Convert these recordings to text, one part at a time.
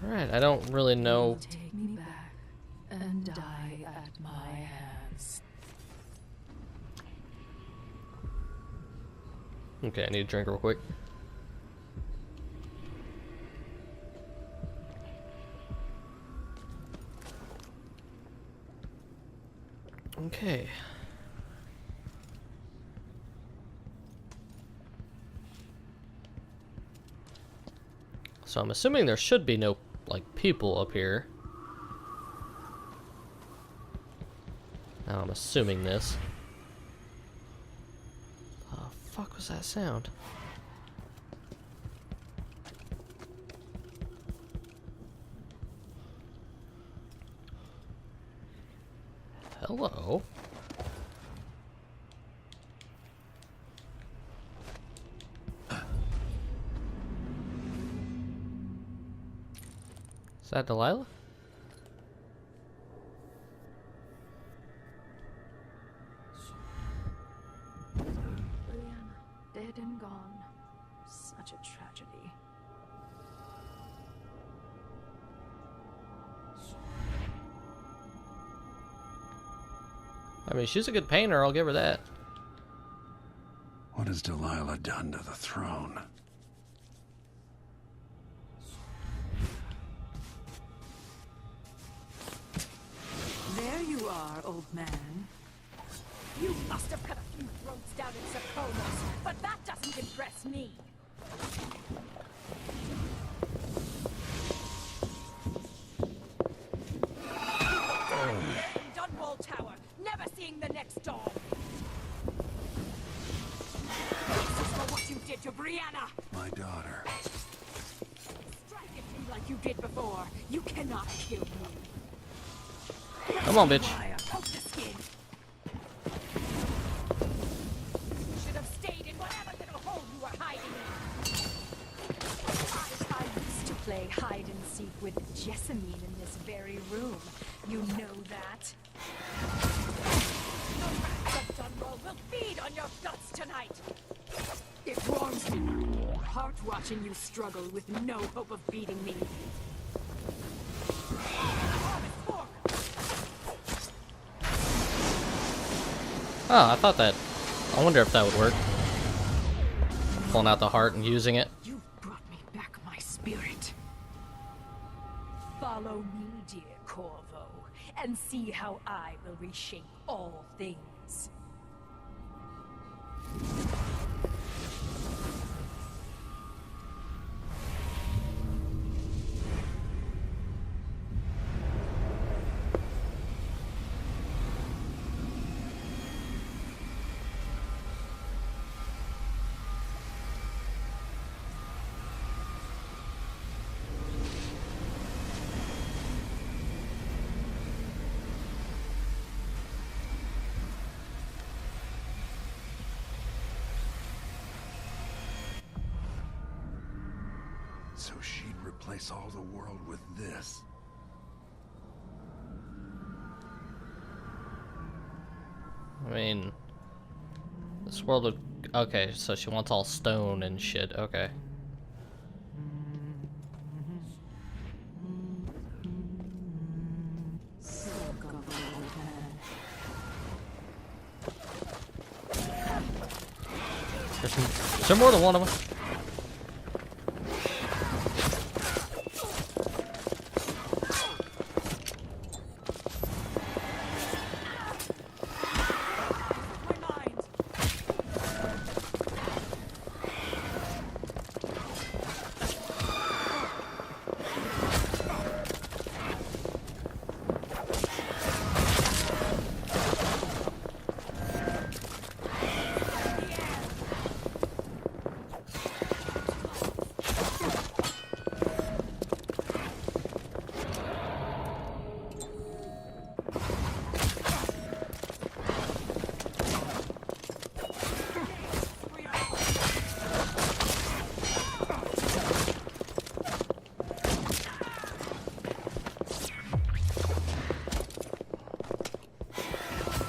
Alright, I don't really know. Take me back and die at my hands. Okay, I need a drink real quick. Okay. So I'm assuming there should be no, like, people up here. Now I'm assuming this. Oh, fuck was that sound? Hello? Is that Delilah? Brianna, dead and gone. Such a tragedy. I mean, she's a good painter, I'll give her that. What has Delilah done to the throne? There you are, old man. You must have cut a few throats down in Sokonos, but that doesn't impress me. Dunwall Tower, never seeing the next dawn. This is for what you did to Brianna. My daughter. Strike at me like you did before. You cannot kill me. Come on, bitch. Fire, poke the skin. You should have stayed in whatever little hole you were hiding in. I used to play hide and seek with Jessamine in this very room. You know that. The rats of Dunwall will feed on your guts tonight. It warms me. Heart watching you struggle with no hope of beating me. Oh, I thought that. I wonder if that would work. Pulling out the heart and using it. You brought me back my spirit. Follow me, dear Corvo, and see how I will reshape all things. So she'd replace all the world with this. I mean, this world would. Okay, so she wants all stone and shit. Okay. Is there more than one of them?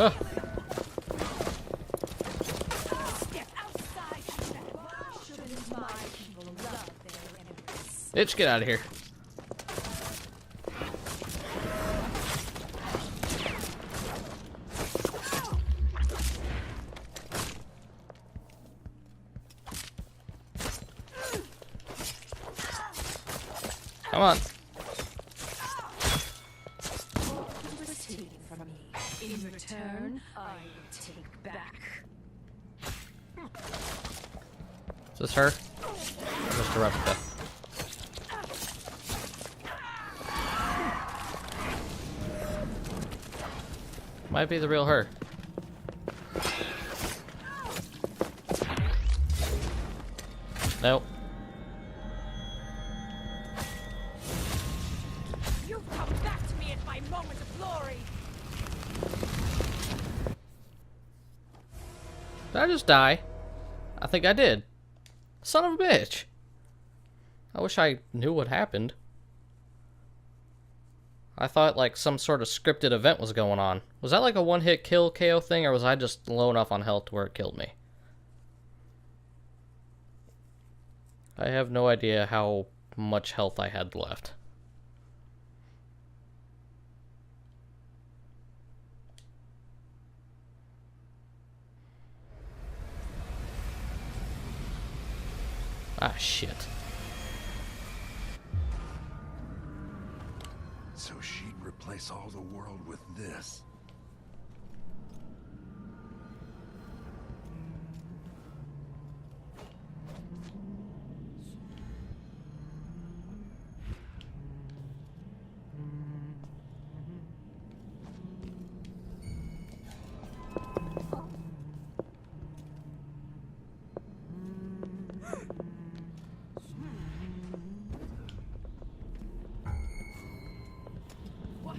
Ah. Bitch, get out of here. Come on. What was taken from me. In return, I will take back. Is this her? Just a replica. Might be the real her. Nope. You come back to me at my moment of glory. Did I just die? I think I did. Son of a bitch. I wish I knew what happened. I thought like some sort of scripted event was going on. Was that like a one-hit kill KO thing, or was I just low enough on health to where it killed me? I have no idea how much health I had left. Ah, shit. So she'd replace all the world with this. What?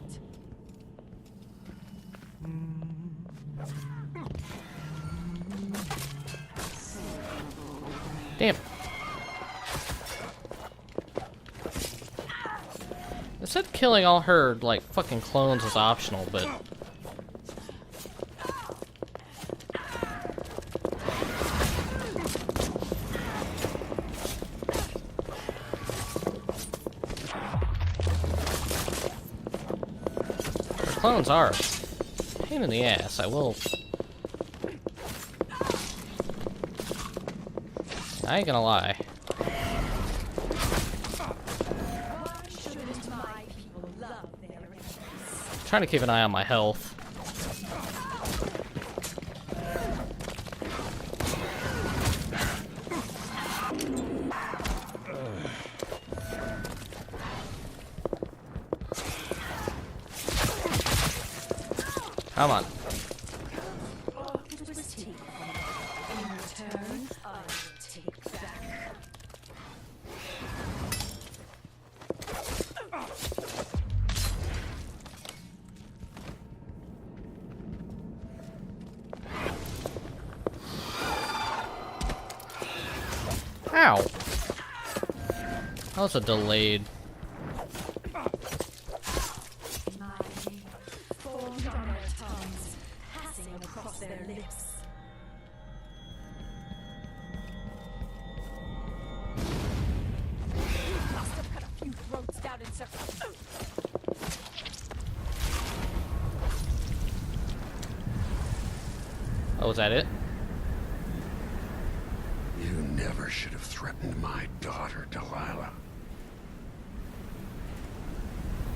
Damn. It said killing all her, like, fucking clones was optional, but... her clones are a pain in the ass, I will... I ain't gonna lie. Shouldn't my people love their enemies? Trying to keep an eye on my health. Come on. What was taken from me. In return, I will take back. Ow! That was a delayed. My name formed on their tongues, passing across their lips. Must have cut a few throats down in circles. Oh, was that it? You never should have threatened my daughter, Delilah.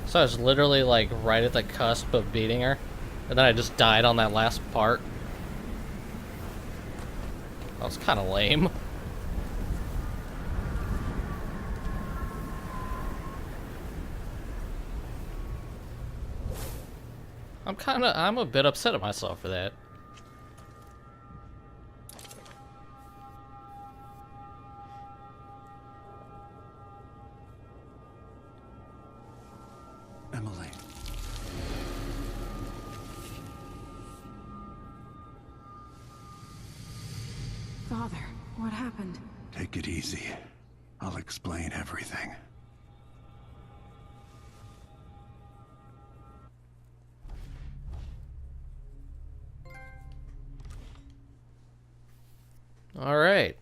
So I was literally like right at the cusp of beating her, and then I just died on that last part. That was kind of lame. I'm a bit upset at myself for that. Emily. Father, what happened? Take it easy. I'll explain everything. All right.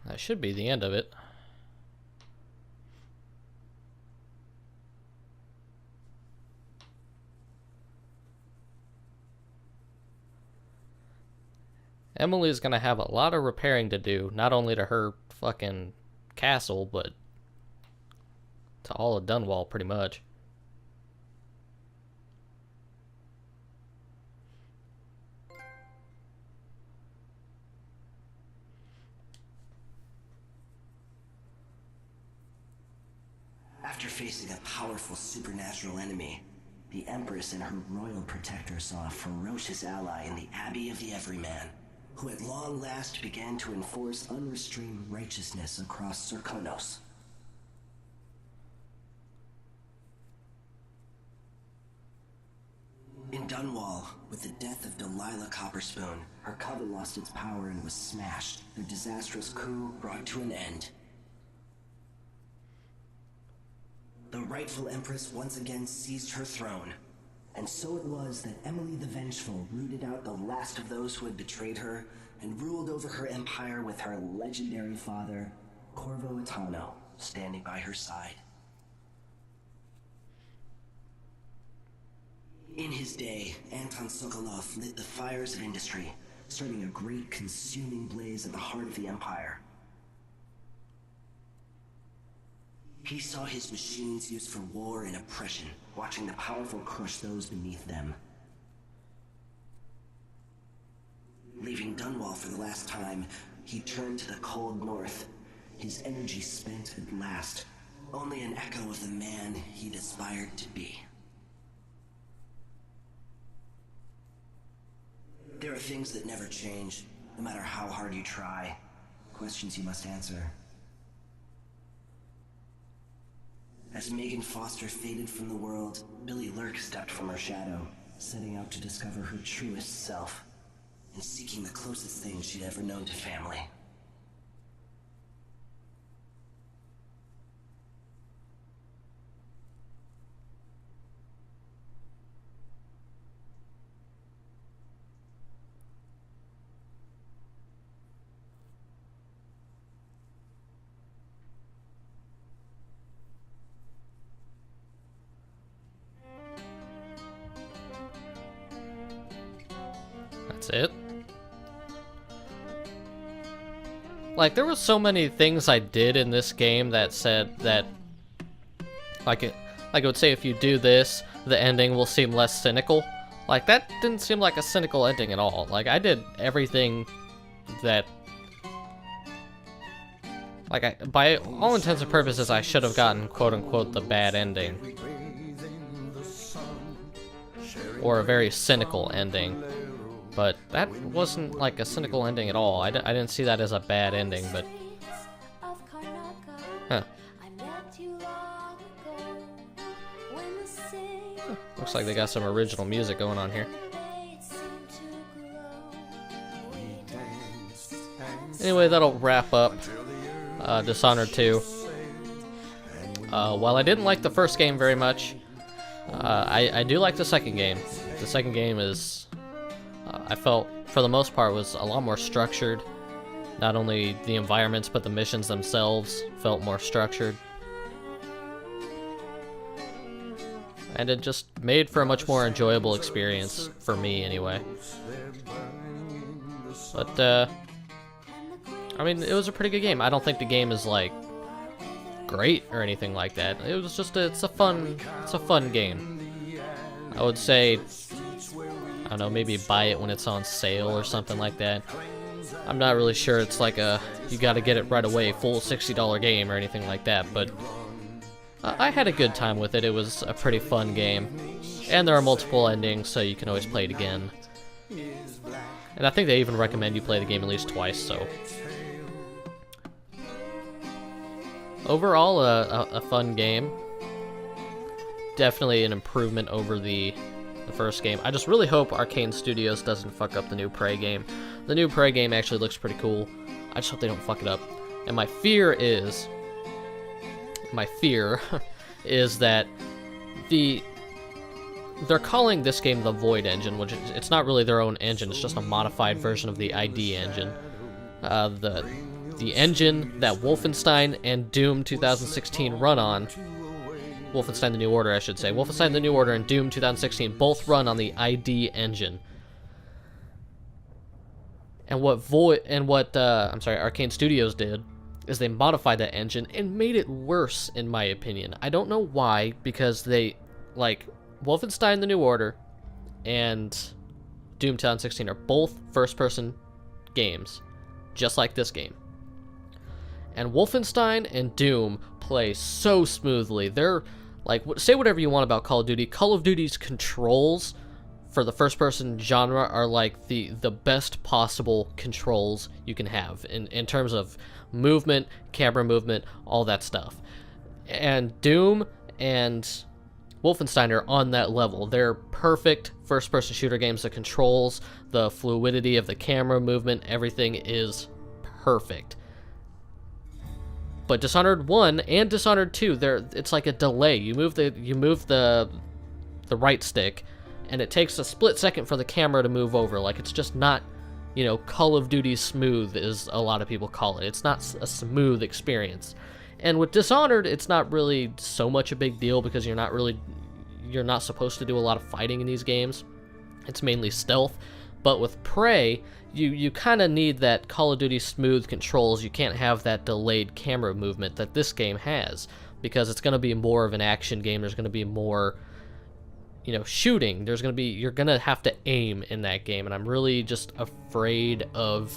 That should be the end of it. Emily's gonna have a lot of repairing to do, not only to her fucking castle, but to all of Dunwall, pretty much. After facing a powerful supernatural enemy, the Empress and her royal protector saw a ferocious ally in the Abbey of the Everyman, who at long last began to enforce unrestrained righteousness across Serkonos. In Dunwall, with the death of Delilah Copperspoon, her coven lost its power and was smashed, their disastrous coup brought to an end. The rightful Empress once again seized her throne, and so it was that Emily the Vengeful rooted out the last of those who had betrayed her and ruled over her empire with her legendary father, Corvo Attano, standing by her side. In his day, Anton Sokolov lit the fires of industry, starting a great consuming blaze at the heart of the empire. He saw his machines used for war and oppression, watching the powerful crush those beneath them. Leaving Dunwall for the last time, he turned to the cold north, his energy spent at last, only an echo of the man he'd aspired to be. There are things that never change, no matter how hard you try. Questions you must answer. As Megan Foster faded from the world, Billy Lurk stepped from her shadow, setting out to discover her truest self, and seeking the closest thing she'd ever known to family. That's it. Like, there were so many things I did in this game that said that, like it would say if you do this, the ending will seem less cynical. Like, that didn't seem like a cynical ending at all. Like, I did everything that, like, by all intents and purposes, I should have gotten quote-unquote the bad ending. Or a very cynical ending. But that wasn't like a cynical ending at all. I didn't see that as a bad ending, but... Huh. Looks like they got some original music going on here. Anyway, that'll wrap up Dishonored 2. While I didn't like the first game very much, I do like the second game. The second game is... I felt, for the most part, was a lot more structured. Not only the environments, but the missions themselves felt more structured. And it just made for a much more enjoyable experience, for me anyway. But, I mean, it was a pretty good game. I don't think the game is, like, great or anything like that. It was just, it's a fun game. I would say... I don't know, maybe buy it when it's on sale or something like that. I'm not really sure it's like a, you gotta get it right away, full $60 game or anything like that, but I had a good time with it. It was a pretty fun game. And there are multiple endings, so you can always play it again. And I think they even recommend you play the game at least twice, so... Overall, a fun game. Definitely an improvement over the first game. I just really hope Arcane Studios doesn't fuck up the new Prey game. The new Prey game actually looks pretty cool. I just hope they don't fuck it up. And my fear is that they're calling this game the Void engine, which it's not really their own engine, it's just a modified version of the ID engine. The engine that Wolfenstein and Doom 2016 run on, Wolfenstein the New Order, I should say. Wolfenstein the New Order and Doom 2016 both run on the ID engine. And what Arcane Studios did is they modified that engine and made it worse, in my opinion. I don't know why, because they, like, Wolfenstein The New Order and Doom 2016 are both first-person games, just like this game. And Wolfenstein and Doom play so smoothly. They're, like, say whatever you want about Call of Duty. Call of Duty's controls for the first-person genre are like the best possible controls you can have in terms of movement, camera movement, all that stuff. And Doom and Wolfenstein are on that level. They're perfect first-person shooter games. The controls, the fluidity of the camera movement, everything is perfect. But Dishonored 1 and Dishonored 2, it's like a delay. You move the right stick, and it takes a split second for the camera to move over. Like, it's just not, you know, Call of Duty smooth, as a lot of people call it. It's not a smooth experience. And with Dishonored, it's not really so much a big deal because you're not supposed to do a lot of fighting in these games. It's mainly stealth. But with Prey, you kind of need that Call of Duty smooth controls. You can't have that delayed camera movement that this game has, because it's going to be more of an action game. There's going to be more, you know, shooting. You're going to have to aim in that game, and I'm really just afraid of,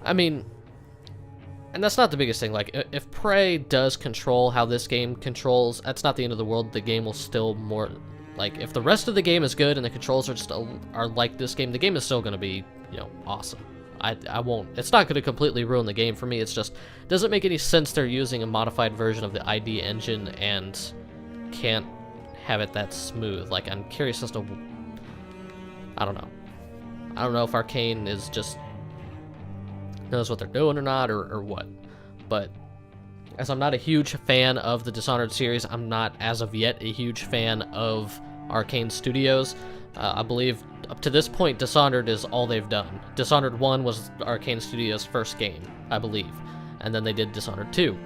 I mean, and that's not the biggest thing. Like, if Prey does control how this game controls, that's not the end of the world. The game will still more, like, if the rest of the game is good and the controls are like this game, the game is still going to be, you know, awesome. I won't, it's not going to completely ruin the game for me. It's just, it doesn't make any sense they're using a modified version of the ID engine and can't have it that smooth. Like, I'm curious as to, I don't know. I don't know if Arcane is just knows what they're doing or not, or what. But as I'm not a huge fan of the Dishonored series, I'm not, as of yet, a huge fan of Arcane Studios. I believe up to this point, Dishonored is all they've done. Dishonored 1 was Arcane Studios' first game, I believe. And then they did Dishonored 2.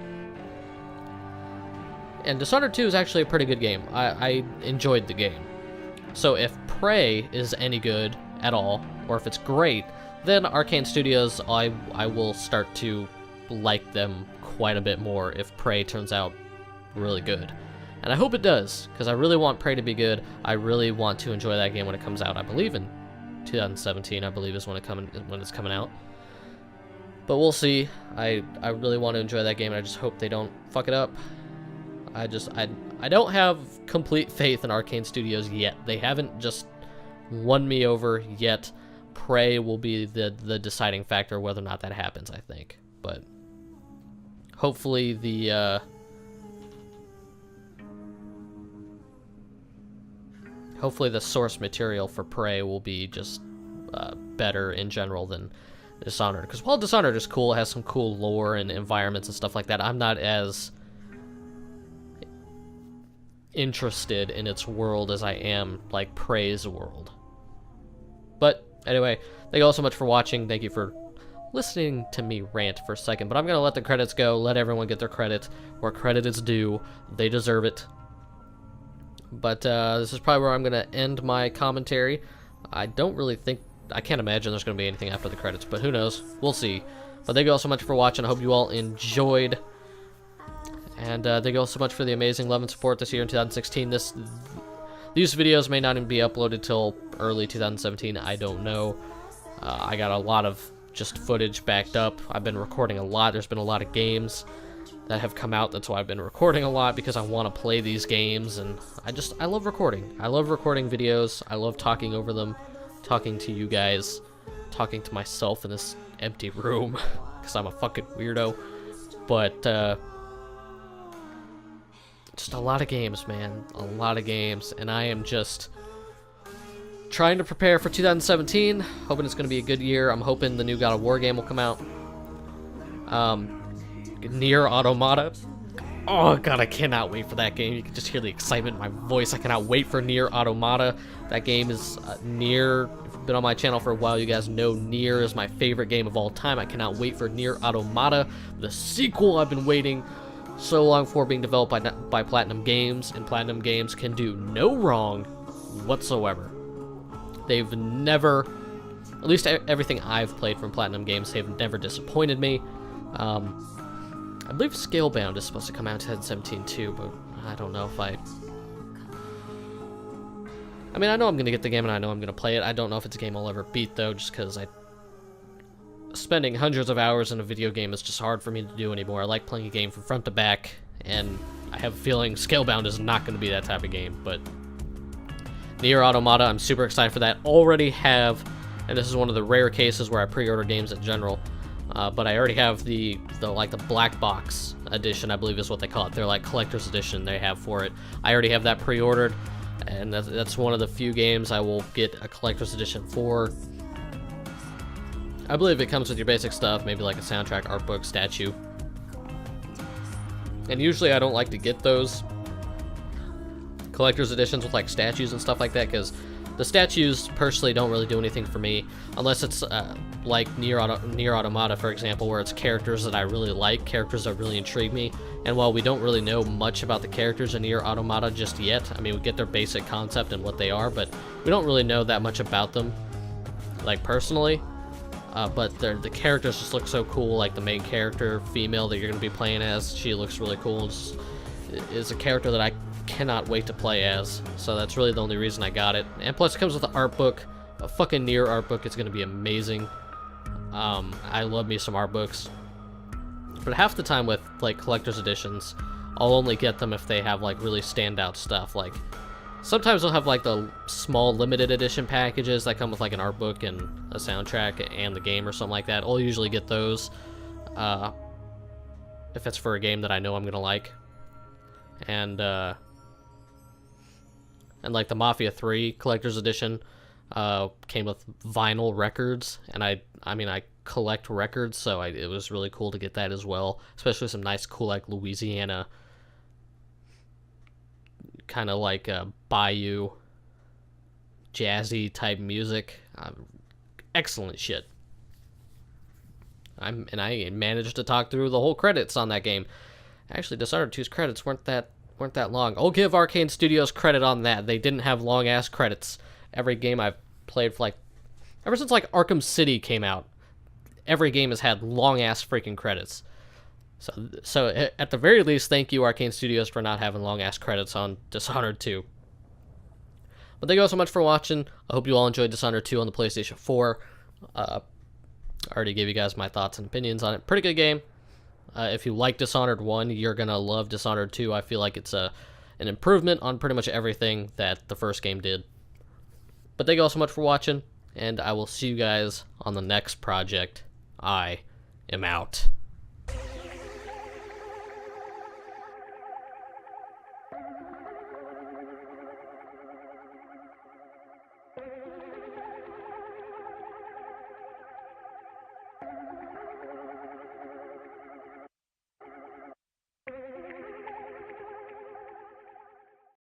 And Dishonored 2 is actually a pretty good game. I enjoyed the game. So if Prey is any good at all, or if it's great, then Arcane Studios, I will start to like them quite a bit more if Prey turns out really good. And I hope it does, because I really want Prey to be good. I really want to enjoy that game when it comes out. I believe in 2017, I believe is when it's coming out. But we'll see. I really want to enjoy that game, and I just hope they don't fuck it up. I don't have complete faith in Arcane Studios yet. They haven't just won me over yet. Prey will be the deciding factor whether or not that happens, I think. But hopefully the source material for Prey will be just better in general than Dishonored. Because while Dishonored is cool, it has some cool lore and environments and stuff like that, I'm not as interested in its world as I am, like, Prey's world. But anyway, thank you all so much for watching. Thank you for listening to me rant for a second. But I'm going to let the credits go. Let everyone get their credit where credit is due. They deserve it. But this is probably where I'm going to end my commentary. I can't imagine there's going to be anything after the credits. But who knows? We'll see. But thank you all so much for watching. I hope you all enjoyed. And thank you all so much for the amazing love and support this year in 2016. These videos may not even be uploaded till early 2017. I don't know. I got a lot of just footage backed up. I've been recording a lot. There's been a lot of games that have come out. That's why I've been recording a lot, because I want to play these games. And I love recording. I love recording videos. I love talking over them, talking to you guys, talking to myself in this empty room, because I'm a fucking weirdo. But just a lot of games, man. A lot of games. And I am just trying to prepare for 2017. Hoping it's going to be a good year. I'm hoping the new God of War game will come out. Nier Automata. Oh, God, I cannot wait for that game. You can just hear the excitement in my voice. I cannot wait for Nier Automata. That game is Nier. If you've been on my channel for a while, you guys know Nier is my favorite game of all time. I cannot wait for Nier Automata, the sequel I've been waiting so long for, being developed by Platinum Games, and Platinum Games can do no wrong whatsoever. They've never At least everything I've played from Platinum Games have never disappointed me. I believe Scalebound is supposed to come out in 2017 too, but I don't know if I mean, I know I'm going to get the game and I know I'm going to play it. I don't know if it's a game I'll ever beat, though, just because spending hundreds of hours in a video game is just hard for me to do anymore. I like playing a game from front to back, and I have a feeling Scalebound is not going to be that type of game, but Nier Automata, I'm super excited for that. Already have, and this is one of the rare cases where I pre-order games in general, but I already have the black box edition, I believe is what they call it. They're like collector's edition they have for it. I already have that pre-ordered, and that's one of the few games I will get a collector's edition for. I believe it comes with your basic stuff, maybe like a soundtrack, art book, statue. And usually I don't like to get those collector's editions with like statues and stuff like that, because the statues personally don't really do anything for me, unless it's like Nier Automata, for example, where it's characters that I really like, characters that really intrigue me. And while we don't really know much about the characters in Nier Automata just yet, I mean, we get their basic concept and what they are, but we don't really know that much about them, like personally. But the characters just look so cool, like the main character, female, that you're going to be playing as, she looks really cool. Is a character that I cannot wait to play as, so that's really the only reason I got it. And plus it comes with an art book, a fucking Nier art book. It's going to be amazing. I love me some art books. But half the time with like collector's editions, I'll only get them if they have like really standout stuff. Like sometimes they'll have like the small limited edition packages that come with like an art book and a soundtrack and the game or something like that. I'll usually get those if it's for a game that I know I'm gonna like. And like the Mafia 3 collector's edition came with vinyl records, and I mean I collect records, so it was really cool to get that as well, especially some nice cool like Louisiana kind of like bayou jazzy type music. Excellent shit. I managed to talk through the whole credits on that game. Actually, Dishonored 2's credits weren't that long. I'll give Arcane Studios credit on that. They didn't have long ass credits. Every game I've played for like ever since like Arkham City came out, every game has had long ass freaking credits. So at the very least, thank you Arcane Studios for not having long ass credits on Dishonored 2. But thank you all so much for watching. I hope you all enjoyed Dishonored 2 on the PlayStation 4. I already gave you guys my thoughts and opinions on it. Pretty good game. If you like Dishonored 1, you're gonna love Dishonored 2. I feel like it's an improvement on pretty much everything that the first game did. But thank you all so much for watching, and I will see you guys on the next project. I am out.